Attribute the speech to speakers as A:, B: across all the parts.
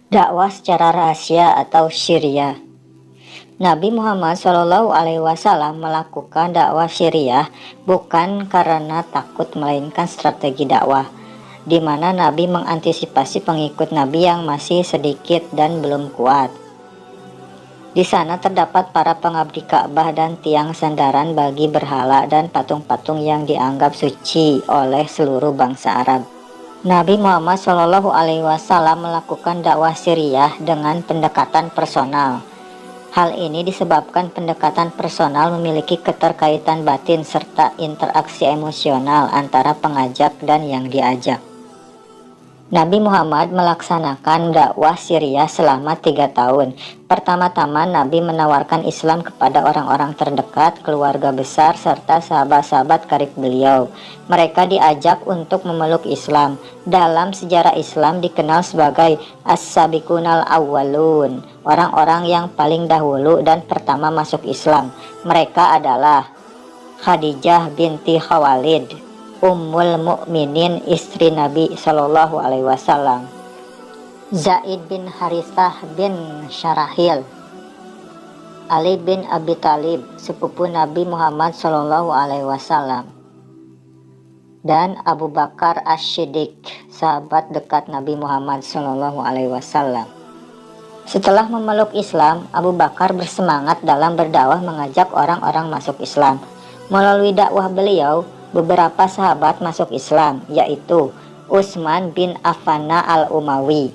A: Dakwah secara rahasia atau syiriah. Nabi Muhammad SAW melakukan dakwah syiriah bukan karena takut, melainkan strategi dakwah, di mana Nabi mengantisipasi pengikut Nabi yang masih sedikit dan belum kuat. Di sana terdapat para pengabdi Ka'bah dan tiang sandaran bagi berhala dan patung-patung yang dianggap suci oleh seluruh bangsa Arab. Nabi Muhammad SAW melakukan dakwah syiriah dengan pendekatan personal. Hal ini disebabkan pendekatan personal memiliki keterkaitan batin serta interaksi emosional antara pengajak dan yang diajak. Nabi Muhammad melaksanakan dakwah syiriah selama 3 tahun. Pertama-tama Nabi menawarkan Islam kepada orang-orang terdekat, keluarga besar, serta sahabat-sahabat karib beliau. Mereka diajak untuk memeluk Islam. Dalam sejarah Islam dikenal sebagai As-Sabiqunal Awwalun, orang-orang yang paling dahulu dan pertama masuk Islam. Mereka adalah Khadijah binti Khawalid, Ummul Mukminin, istri Nabi Shallallahu Alaihi Wasallam, Zaid bin Harithah bin Syarahil, Ali bin Abi Thalib, sepupu Nabi Muhammad Shallallahu Alaihi Wasallam, dan Abu Bakar Asy-Siddiq, sahabat dekat Nabi Muhammad Shallallahu Alaihi Wasallam. Setelah memeluk Islam, Abu Bakar bersemangat dalam berdakwah mengajak orang-orang masuk Islam. Melalui dakwah beliau, beberapa sahabat masuk Islam, yaitu Utsman bin Affan al-Umawi,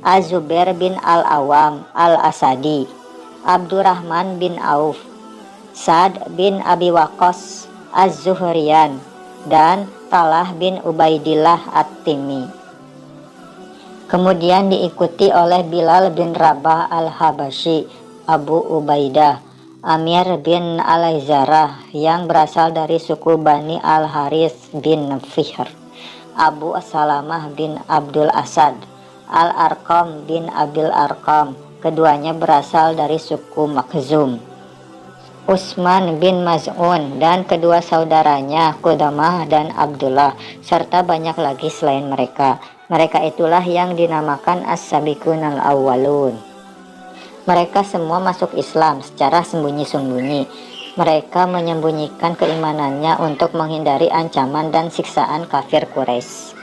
A: Az-Zubair bin al-Awam al-Asadi, Abdurrahman bin Auf, Sa'd bin Abi Waqqas Az-Zuhriyan, dan Talha bin Ubaidillah At-Timi. Kemudian diikuti oleh Bilal bin Rabah al-Habasyi, Abu Ubaidah, Amir bin Al-Aizarah yang berasal dari suku Bani Al-Harith bin Fihr, Abu Salamah bin Abdul Asad, Al-Arqam bin Abil Arqam, keduanya berasal dari suku Makhzum, Utsman bin Maz'un dan kedua saudaranya Qudamah dan Abdullah, serta banyak lagi selain mereka. Mereka itulah yang dinamakan As-Sabiqunal Awwalun. Mereka semua masuk Islam secara sembunyi-sembunyi. Mereka menyembunyikan keimanannya untuk menghindari ancaman dan siksaan kafir Quraisy.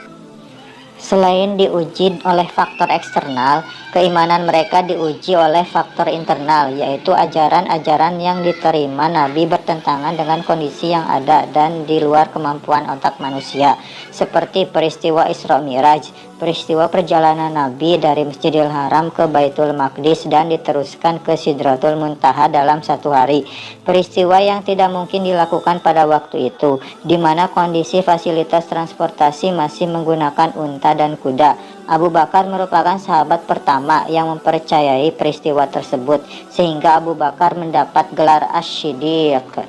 A: Selain diuji oleh faktor eksternal, keimanan mereka diuji oleh faktor internal, yaitu ajaran-ajaran yang diterima Nabi bertentangan dengan kondisi yang ada dan di luar kemampuan otak manusia, seperti peristiwa Isra Mi'raj, peristiwa perjalanan Nabi dari Masjidil Haram ke Baitul Maqdis dan diteruskan ke Sidratul Muntaha dalam 1 hari, peristiwa yang tidak mungkin dilakukan pada waktu itu, di mana kondisi fasilitas transportasi masih menggunakan unta dan kuda. Abu Bakar merupakan sahabat pertama yang mempercayai peristiwa tersebut, sehingga Abu Bakar mendapat gelar Asy-Siddiq.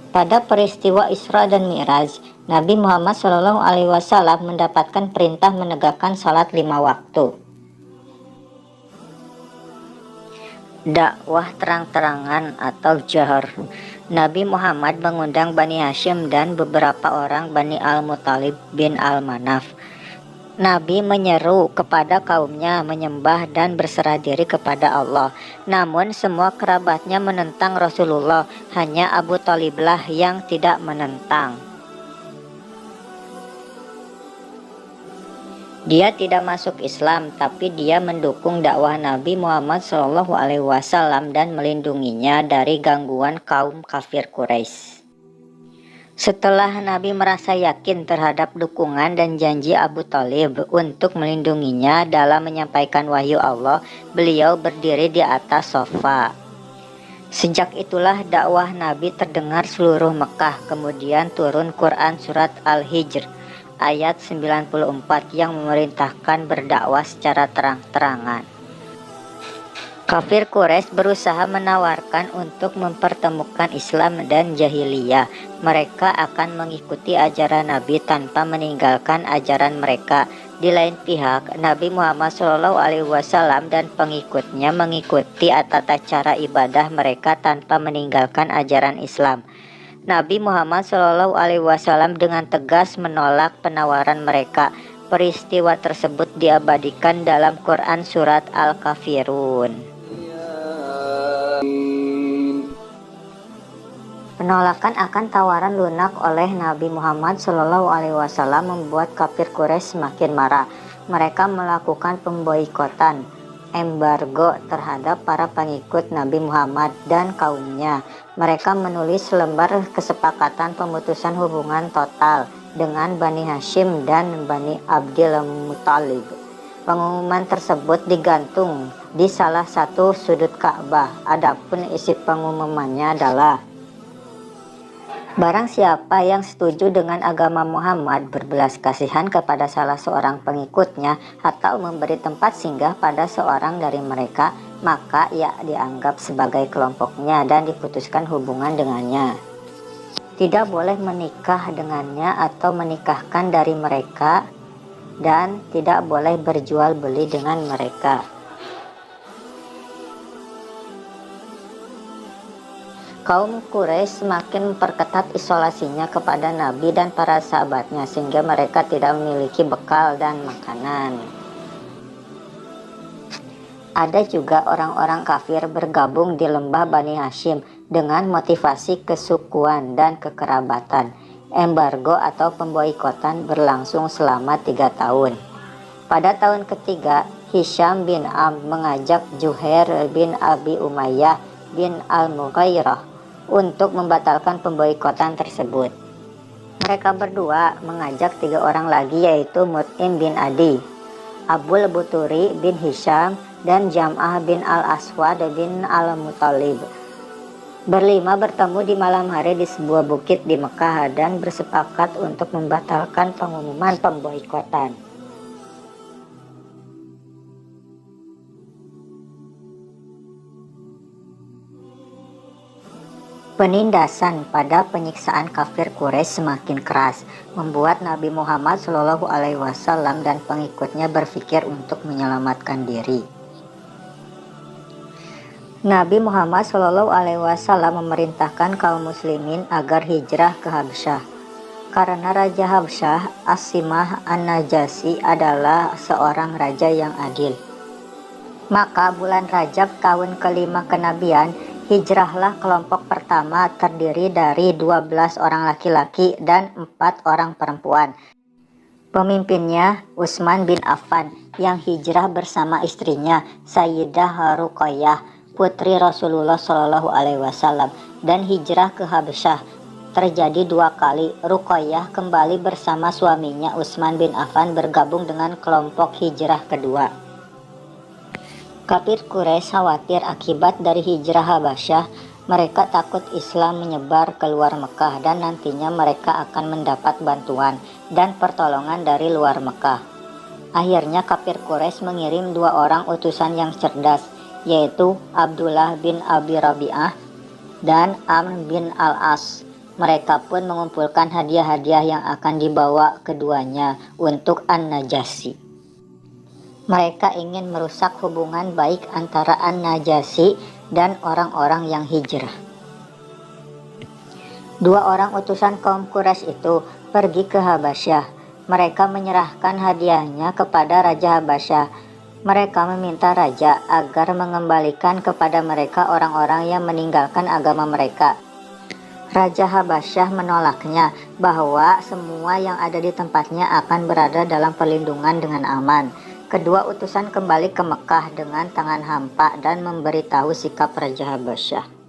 A: Pada peristiwa Isra dan Mi'raj, Nabi Muhammad SAW mendapatkan perintah menegakkan salat 5 waktu. Dakwah terang-terangan atau jahar. Nabi Muhammad mengundang Bani Hashim dan beberapa orang Bani Al-Muttalib bin Al-Manaf. Nabi menyeru kepada kaumnya menyembah dan berserah diri kepada Allah. Namun semua kerabatnya menentang Rasulullah, hanya Abu Thaliblah yang tidak menentang. Dia tidak masuk Islam, tapi dia mendukung dakwah Nabi Muhammad SAW dan melindunginya dari gangguan kaum kafir Quraisy. Setelah Nabi merasa yakin terhadap dukungan dan janji Abu Thalib untuk melindunginya dalam menyampaikan wahyu Allah, beliau berdiri di atas sofa. Sejak itulah dakwah Nabi terdengar seluruh Mekah. Kemudian turun Quran surat Al-Hijr ayat 94 yang memerintahkan berdakwah secara terang-terangan. Kafir Quraisy berusaha menawarkan untuk mempertemukan Islam dan jahiliyah. Mereka akan mengikuti ajaran Nabi tanpa meninggalkan ajaran mereka. Di lain pihak, Nabi Muhammad SAW dan pengikutnya mengikuti tata cara ibadah mereka tanpa meninggalkan ajaran Islam. Nabi Muhammad SAW dengan tegas menolak penawaran mereka. Peristiwa tersebut diabadikan dalam Quran surat Al-Kafirun. Penolakan akan tawaran lunak oleh Nabi Muhammad SAW membuat kafir Quraisy semakin marah. Mereka melakukan pemboikotan, embargo terhadap para pengikut Nabi Muhammad dan kaumnya. Mereka menulis lembar kesepakatan pemutusan hubungan total dengan Bani Hashim dan Bani Abdul Muthalib. Pengumuman tersebut digantung di salah satu sudut Ka'bah. Adapun isi pengumumannya adalah: barang siapa yang setuju dengan agama Muhammad, berbelas kasihan kepada salah seorang pengikutnya, atau memberi tempat singgah pada seorang dari mereka, maka ia dianggap sebagai kelompoknya dan diputuskan hubungan dengannya. Tidak boleh menikah dengannya atau menikahkan dari mereka, dan tidak boleh berjual beli dengan mereka. Kaum Quraisy semakin memperketat isolasinya kepada Nabi dan para sahabatnya sehingga mereka tidak memiliki bekal dan makanan. Ada juga orang-orang kafir bergabung di lembah Bani Hashim dengan motivasi kesukuan dan kekerabatan. Embargo atau pemboikotan berlangsung selama 3 tahun. Pada tahun ketiga, Hisham bin Am mengajak Juhair bin Abi Umayyah bin Al-Mughairah untuk membatalkan pemboikotan tersebut. Mereka berdua mengajak 3 orang lagi, yaitu Mut'im bin Adi, Abul Buturi bin Hisham, dan Jam'ah bin Al-Aswad bin Al-Muthalib. Berlima bertemu di malam hari di sebuah bukit di Mekah dan bersepakat untuk membatalkan pengumuman pemboikotan. Penindasan pada penyiksaan kafir Quraisy semakin keras, membuat Nabi Muhammad SAW dan pengikutnya berpikir untuk menyelamatkan diri. Nabi Muhammad SAW memerintahkan kaum muslimin agar hijrah ke Habsyah, karena Raja Habsyah, Asimah An-Najasyi, adalah seorang raja yang adil. Maka bulan Rajab tahun kelima kenabian, hijrahlah kelompok pertama terdiri dari 12 orang laki-laki dan 4 orang perempuan. Pemimpinnya Utsman bin Affan yang hijrah bersama istrinya Sayyidah Ruqayyah, putri Rasulullah SAW, dan hijrah ke Habsyah terjadi 2 kali. Ruqayyah kembali bersama suaminya Utsman bin Affan bergabung dengan kelompok hijrah kedua. Kafir Quraisy khawatir akibat dari hijrah Habasyah. Mereka takut Islam menyebar keluar Mekah dan nantinya mereka akan mendapat bantuan dan pertolongan dari luar Mekah. Akhirnya kafir Quraisy mengirim 2 orang utusan yang cerdas, yaitu Abdullah bin Abi Rabi'ah dan Amr bin Al-As. Mereka pun mengumpulkan hadiah-hadiah yang akan dibawa keduanya untuk An-Najasyi. Mereka ingin merusak hubungan baik antara An-Najasyi dan orang-orang yang hijrah. 2 orang utusan kaum Quraisy itu pergi ke Habasyah. Mereka menyerahkan hadiahnya kepada Raja Habasyah. Mereka meminta raja agar mengembalikan kepada mereka orang-orang yang meninggalkan agama mereka. Raja Habasyah menolaknya bahwa semua yang ada di tempatnya akan berada dalam perlindungan dengan aman. Kedua utusan kembali ke Mekah dengan tangan hampa dan memberitahu sikap Raja Habasyah.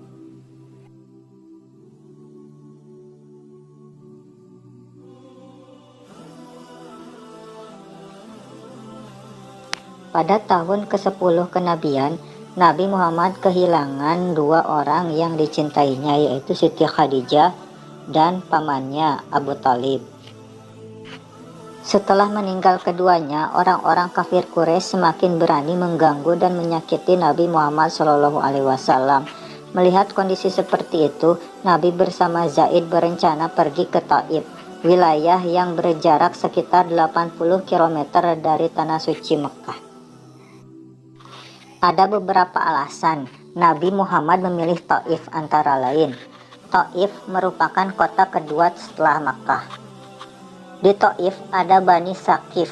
A: Pada tahun ke-10 kenabian, Nabi Muhammad kehilangan 2 orang yang dicintainya, yaitu Siti Khadijah dan pamannya Abu Thalib. Setelah meninggal keduanya, orang-orang kafir Quraisy semakin berani mengganggu dan menyakiti Nabi Muhammad SAW. Melihat kondisi seperti itu, Nabi bersama Zaid berencana pergi ke Taif, wilayah yang berjarak sekitar 80 km dari Tanah Suci Mekah. Ada beberapa alasan Nabi Muhammad memilih Taif, antara lain: Taif merupakan kota kedua setelah Makkah. Di Taif ada Bani Saqif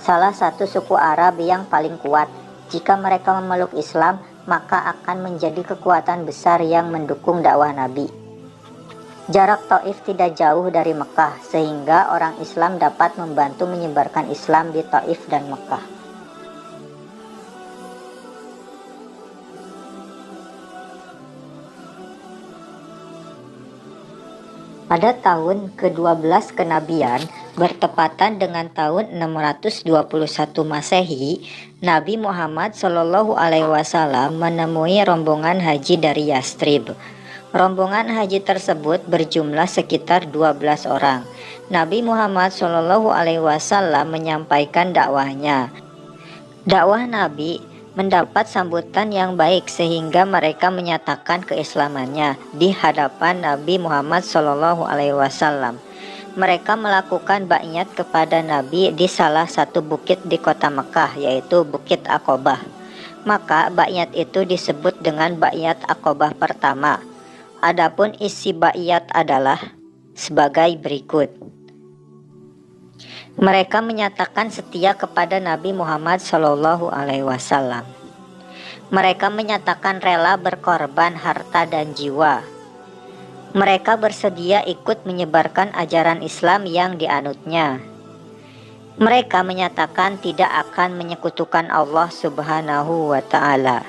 A: salah satu suku Arab yang paling kuat. Jika mereka memeluk Islam, maka akan menjadi kekuatan besar yang mendukung dakwah Nabi. Jarak Taif tidak jauh dari Mekah, sehingga orang Islam dapat membantu menyebarkan Islam di Taif dan Mekah. Pada tahun ke-12 kenabian, bertepatan dengan tahun 621 Masehi, Nabi Muhammad Shallallahu Alaihi Wasallam menemui rombongan haji dari Yastrib. Rombongan haji tersebut berjumlah sekitar 12 orang. Nabi Muhammad Shallallahu Alaihi Wasallam menyampaikan dakwahnya. Dakwah Nabi mendapat sambutan yang baik sehingga mereka menyatakan keislamannya di hadapan Nabi Muhammad Shallallahu Alaihi Wasallam. Mereka melakukan baiat kepada Nabi di salah satu bukit di kota Mekah, yaitu Bukit Aqobah. Maka baiat itu disebut dengan baiat Aqobah pertama. Adapun isi baiat adalah sebagai berikut. Mereka menyatakan setia kepada Nabi Muhammad Shallallahu Alaihi Wasallam. Mereka menyatakan rela berkorban harta dan jiwa. Mereka bersedia ikut menyebarkan ajaran Islam yang dianutnya. Mereka menyatakan tidak akan menyekutukan Allah Subhanahu wa Ta'ala.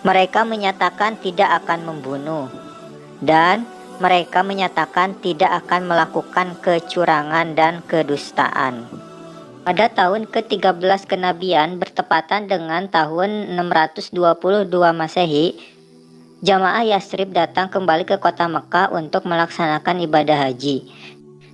A: Mereka menyatakan tidak akan membunuh, dan mereka menyatakan tidak akan melakukan kecurangan dan kedustaan. Pada tahun ke-13 kenabian bertepatan dengan tahun 622 Masehi, jamaah Yastrib datang kembali ke kota Mekah untuk melaksanakan ibadah haji.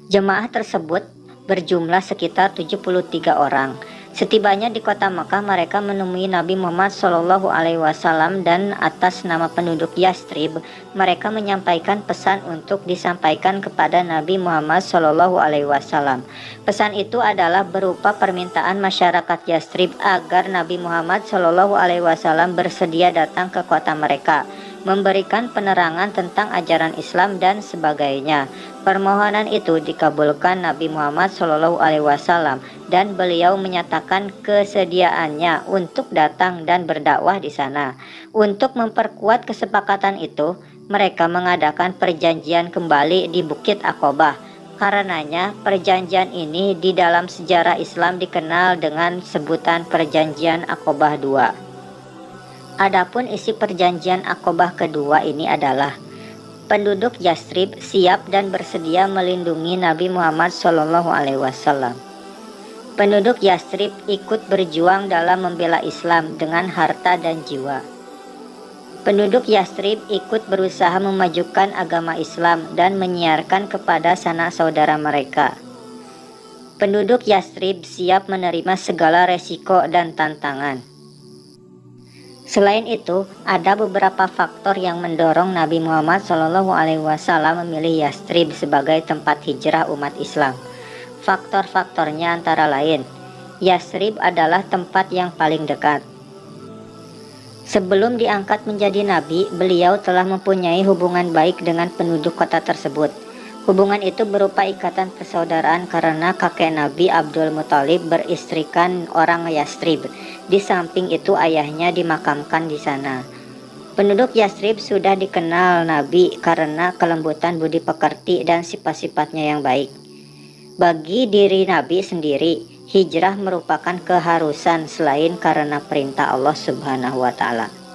A: Jamaah tersebut berjumlah sekitar 73 orang. Setibanya di kota Mekah, mereka menemui Nabi Muhammad Shallallahu Alaihi Wasallam dan atas nama penduduk Yastrib, mereka menyampaikan pesan untuk disampaikan kepada Nabi Muhammad Shallallahu Alaihi Wasallam. Pesan itu adalah berupa permintaan masyarakat Yastrib agar Nabi Muhammad Shallallahu Alaihi Wasallam bersedia datang ke kota mereka, memberikan penerangan tentang ajaran Islam dan sebagainya. Permohonan itu dikabulkan Nabi Muhammad Shallallahu Alaihi Wasallam dan beliau menyatakan kesediaannya untuk datang dan berdakwah di sana. Untuk memperkuat kesepakatan itu, mereka mengadakan perjanjian kembali di Bukit Aqobah. Karenanya, perjanjian ini di dalam sejarah Islam dikenal dengan sebutan Perjanjian Aqobah II. Adapun isi perjanjian Aqobah kedua ini adalah penduduk Yastrib siap dan bersedia melindungi Nabi Muhammad Shallallahu Alaihi Wasallam. Penduduk Yastrib ikut berjuang dalam membela Islam dengan harta dan jiwa. Penduduk Yastrib ikut berusaha memajukan agama Islam dan menyiarkan kepada sanak saudara mereka. Penduduk Yastrib siap menerima segala resiko dan tantangan. Selain itu, ada beberapa faktor yang mendorong Nabi Muhammad SAW memilih Yastrib sebagai tempat hijrah umat Islam. Faktor-faktornya antara lain, Yastrib adalah tempat yang paling dekat. Sebelum diangkat menjadi nabi, beliau telah mempunyai hubungan baik dengan penduduk kota tersebut. Hubungan itu berupa ikatan persaudaraan karena kakek Nabi Abdul Muthalib beristrikan orang Yastrib. Di samping itu ayahnya dimakamkan di sana. Penduduk Yastrib sudah dikenal Nabi karena kelembutan budi pekerti dan sifat-sifatnya yang baik. Bagi diri Nabi sendiri, hijrah merupakan keharusan selain karena perintah Allah Subhanahu wa Ta'ala.